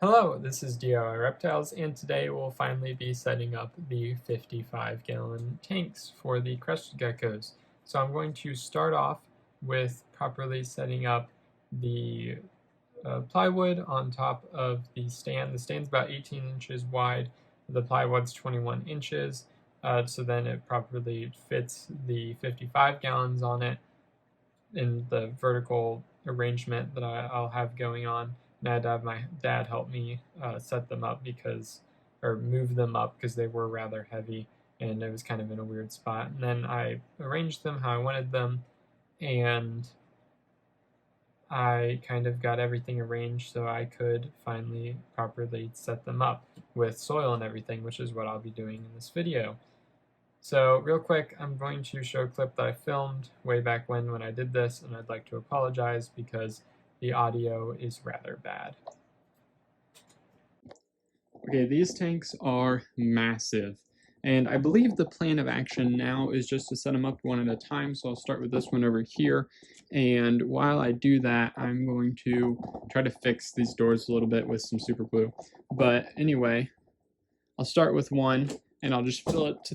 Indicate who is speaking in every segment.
Speaker 1: Hello, this is DIY Reptiles, and today we'll finally be setting up the 55-gallon tanks for the Crested Geckos. So I'm going to start off with properly setting up the plywood on top of the stand. The stand's about 18 inches wide, the plywood's 21 inches, so then it properly fits the 55 gallons on it in the vertical arrangement that I'll have going on. And I had to have my dad help me set them up or move them up because they were rather heavy and it was kind of in a weird spot. And then I arranged them how I wanted them, and I kind of got everything arranged so I could finally properly set them up with soil and everything, which is what I'll be doing in this video. So real quick, I'm going to show a clip that I filmed way back when I did this, and I'd like to apologize because the audio is rather bad. Okay, these tanks are massive, and I believe the plan of action now is just to set them up one at a time, so I'll start with this one over here, and while I do that, I'm going to try to fix these doors a little bit with some super glue. But anyway, I'll start with one, and I'll just fill it to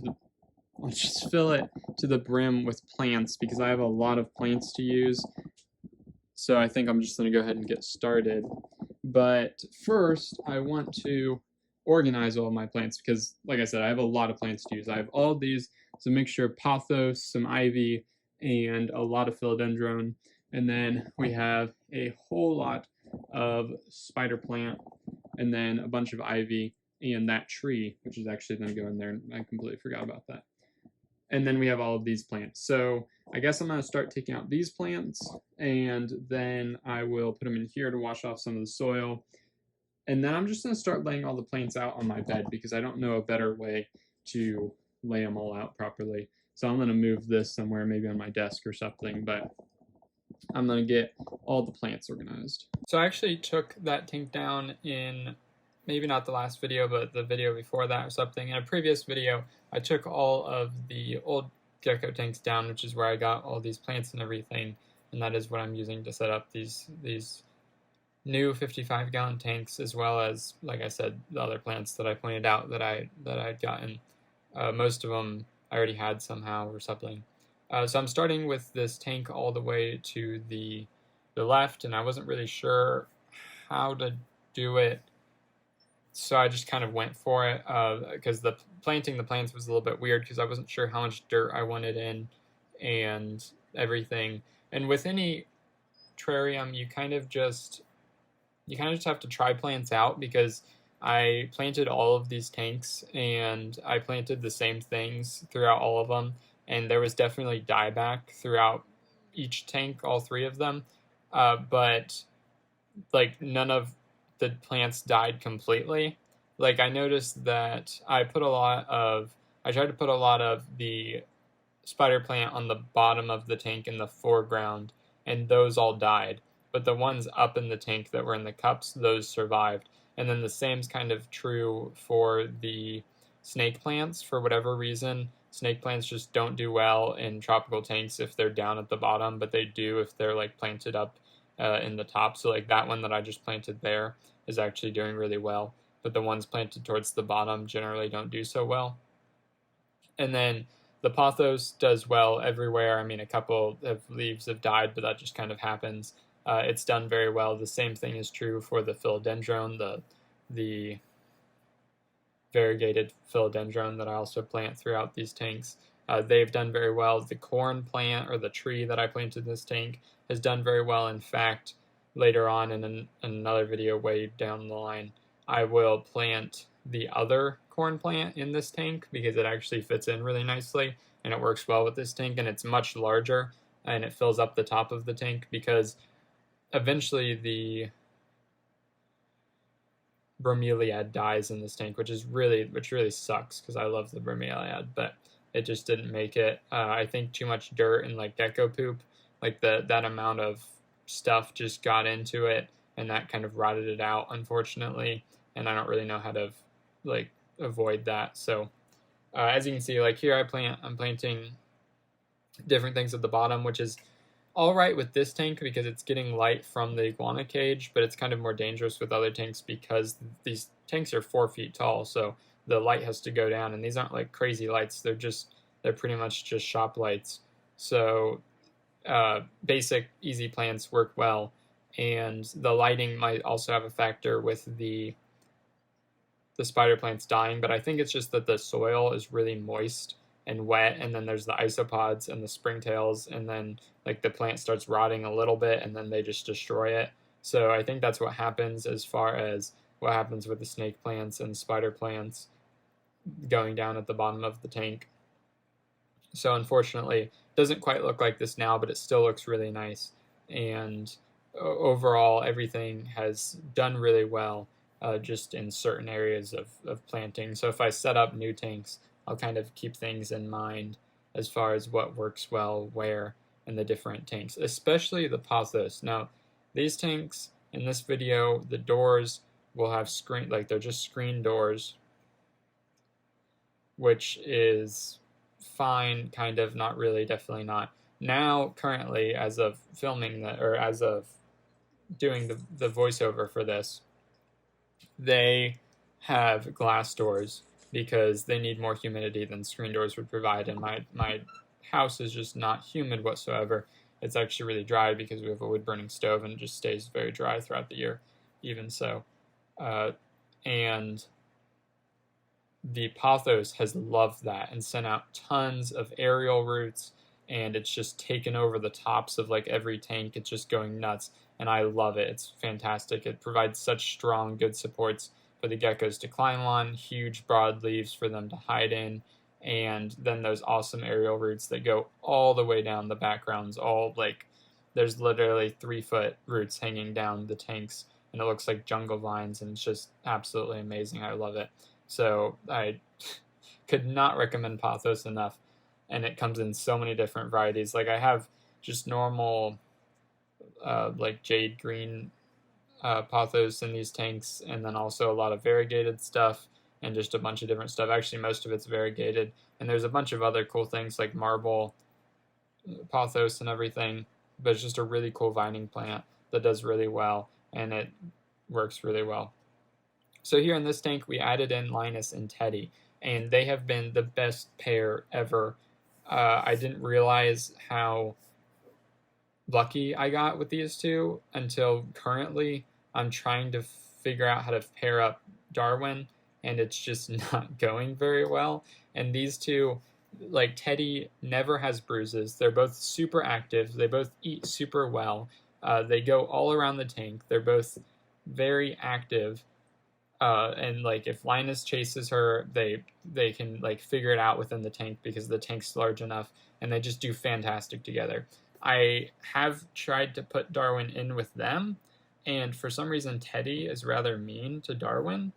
Speaker 1: the brim with plants because I have a lot of plants to use. So I think I'm just going to go ahead and get started. But first, I want to organize all of my plants because, like I said, I have a lot of plants to use. I have all of these. It's a mixture of pothos, some ivy, and a lot of philodendron. And then we have a whole lot of spider plant, and then a bunch of ivy, and that tree, which is actually going to go in there. I completely forgot about that. And then we have all of these plants. So I guess I'm going to start taking out these plants, and then I will put them in here to wash off some of the soil. And then I'm just going to start laying all the plants out on my bed because I don't know a better way to lay them all out properly. So I'm going to move this somewhere, maybe on my desk or something, but I'm going to get all the plants organized. So I actually took that tank down in maybe not the last video, but the video before that or something. In a previous video, I took all of the old gecko tanks down, which is where I got all these plants and everything, and that is what I'm using to set up these new 55-gallon tanks, as well as, like I said, the other plants that I pointed out that I'd gotten. Most of them I already had somehow or something. So I'm starting with this tank all the way to the left, and I wasn't really sure how to do it. So I just kind of went for it because planting the plants was a little bit weird because I wasn't sure how much dirt I wanted in and everything. And with any terrarium, you kind of just have to try plants out because I planted all of these tanks and I planted the same things throughout all of them, and there was definitely dieback throughout each tank, all three of them, but like none of the plants died completely. Like I noticed that I tried to put a lot of the spider plant on the bottom of the tank in the foreground, and those all died. But the ones up in the tank that were in the cups, those survived. And then the same's kind of true for the snake plants. For whatever reason, snake plants just don't do well in tropical tanks if they're down at the bottom, but they do if they're like planted up in the top. So like that one that I just planted there is actually doing really well, but the ones planted towards the bottom generally don't do so well. And then the pothos does well everywhere. I mean, a couple of leaves have died, but that just kind of happens. It's done very well. The same thing is true for the philodendron, the variegated philodendron that I also plant throughout these tanks. They've done very well. The corn plant, or the tree that I planted in this tank, has done very well. In fact, later on in another video way down the line, I will plant the other corn plant in this tank because it actually fits in really nicely and it works well with this tank, and it's much larger and it fills up the top of the tank because eventually the bromeliad dies in this tank, which really sucks because I love the bromeliad, but it just didn't make it. I think too much dirt and like gecko poop, like that amount of stuff just got into it, and that kind of rotted it out, unfortunately. And I don't really know how to like avoid that. So as you can see, like here I'm planting different things at the bottom, which is all right with this tank because it's getting light from the iguana cage, but it's kind of more dangerous with other tanks because these tanks are 4 feet tall, so the light has to go down, and these aren't like crazy lights. They're pretty much just shop lights. So basic easy plants work well, and the lighting might also have a factor with the spider plants dying, but I think it's just that the soil is really moist and wet, and then there's the isopods and the springtails, and then like the plant starts rotting a little bit, and then they just destroy it. So I think that's what happens as far as what happens with the snake plants and spider plants going down at the bottom of the tank. So unfortunately, it doesn't quite look like this now, but it still looks really nice. And overall, everything has done really well, just in certain areas of planting. So if I set up new tanks, I'll kind of keep things in mind as far as what works well where in the different tanks, especially the pothos. Now, these tanks in this video, the doors will have screen, like they're just screen doors, which is fine, kind of, not really, definitely not. Now, currently, as of filming that, or as of doing the voiceover for this, they have glass doors because they need more humidity than screen doors would provide, and my house is just not humid whatsoever. It's actually really dry because we have a wood-burning stove, and it just stays very dry throughout the year, even so. And the pothos has loved that and sent out tons of aerial roots, and it's just taken over the tops of like every tank. It's just going nuts, and I love it. It's fantastic. It provides such strong, good supports for the geckos to climb on, huge broad leaves for them to hide in, and then those awesome aerial roots that go all the way down the backgrounds, all like there's literally 3-foot roots hanging down the tanks, and it looks like jungle vines, and it's just absolutely amazing. I love it. So I could not recommend pothos enough, and it comes in so many different varieties. Like I have just normal like jade green pothos in these tanks, and then also a lot of variegated stuff and just a bunch of different stuff. Actually, most of it's variegated, and there's a bunch of other cool things like marble pothos and everything, but it's just a really cool vining plant that does really well, and it works really well. So here in this tank, we added in Linus and Teddy, and they have been the best pair ever. I didn't realize how lucky I got with these two until currently. I'm trying to figure out how to pair up Darwin, and it's just not going very well. And these two, like Teddy never has bruises. They're both super active. They both eat super well. They go all around the tank. They're both very active. And like if Linus chases her, they can like figure it out within the tank because the tank's large enough, and they just do fantastic together. I have tried to put Darwin in with them, and for some reason Teddy is rather mean to Darwin.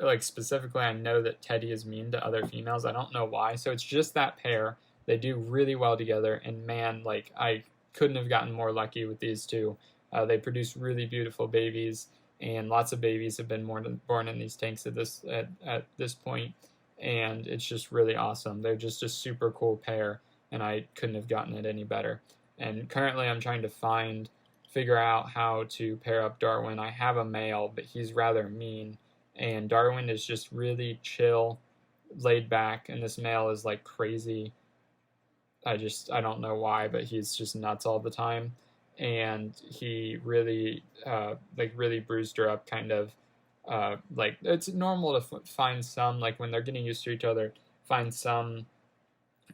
Speaker 1: Like specifically, I know that Teddy is mean to other females. I don't know why. So it's just that pair. They do really well together, and man, like I couldn't have gotten more lucky with these two. They produce really beautiful babies, and lots of babies have been born in these tanks at this point, and it's just really awesome. They're just a super cool pair, and I couldn't have gotten it any better. And currently I'm trying to figure out how to pair up Darwin. I have a male, but he's rather mean, and Darwin is just really chill, laid back, and this male is like crazy. I don't know why, but he's just nuts all the time. And he really really bruised her up, kind of. Like it's normal to find some, like when they're getting used to each other, find some,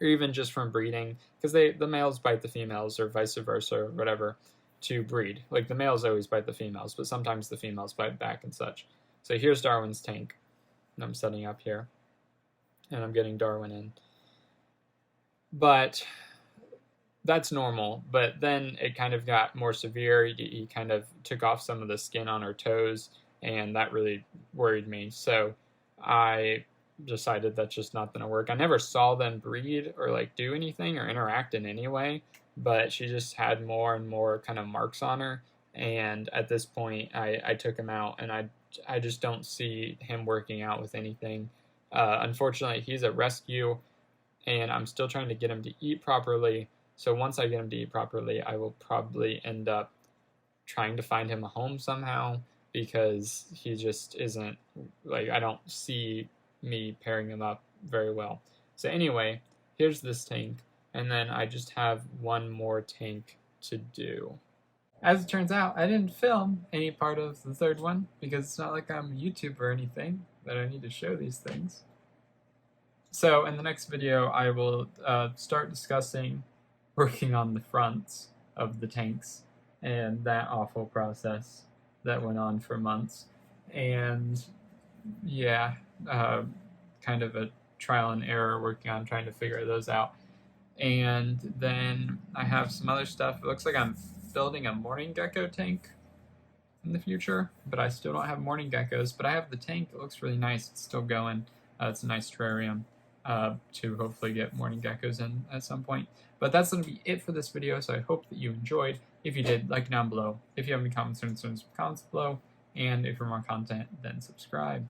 Speaker 1: or even just from breeding, because the males bite the females or vice versa or whatever to breed. Like the males always bite the females, but sometimes the females bite back and such. So here's Darwin's tank, and I'm setting up here, and I'm getting Darwin in. But that's normal, but then it kind of got more severe. He kind of took off some of the skin on her toes, and that really worried me. So I decided that's just not going to work. I never saw them breed or like do anything or interact in any way, but she just had more and more kind of marks on her. And at this point, I took him out, and I just don't see him working out with anything. Unfortunately, he's a rescue, and I'm still trying to get him to eat properly. So once I get him to eat properly, I will probably end up trying to find him a home somehow, because he just isn't, like, I don't see me pairing him up very well. So anyway, here's this tank, and then I just have one more tank to do. As it turns out, I didn't film any part of the third one because it's not like I'm a YouTuber or anything that I need to show these things. So in the next video, I will start discussing working on the fronts of the tanks and that awful process that went on for months. And yeah, kind of a trial and error working on trying to figure those out. And then I have some other stuff. It looks like I'm building a morning gecko tank in the future, but I still don't have morning geckos. But I have the tank. It looks really nice. It's still going. It's a nice terrarium to hopefully get morning geckos in at some point. But that's going to be it for this video, so I hope that you enjoyed. If you did, like down below. If you have any comments or concerns, comments below. And if for more content, then subscribe.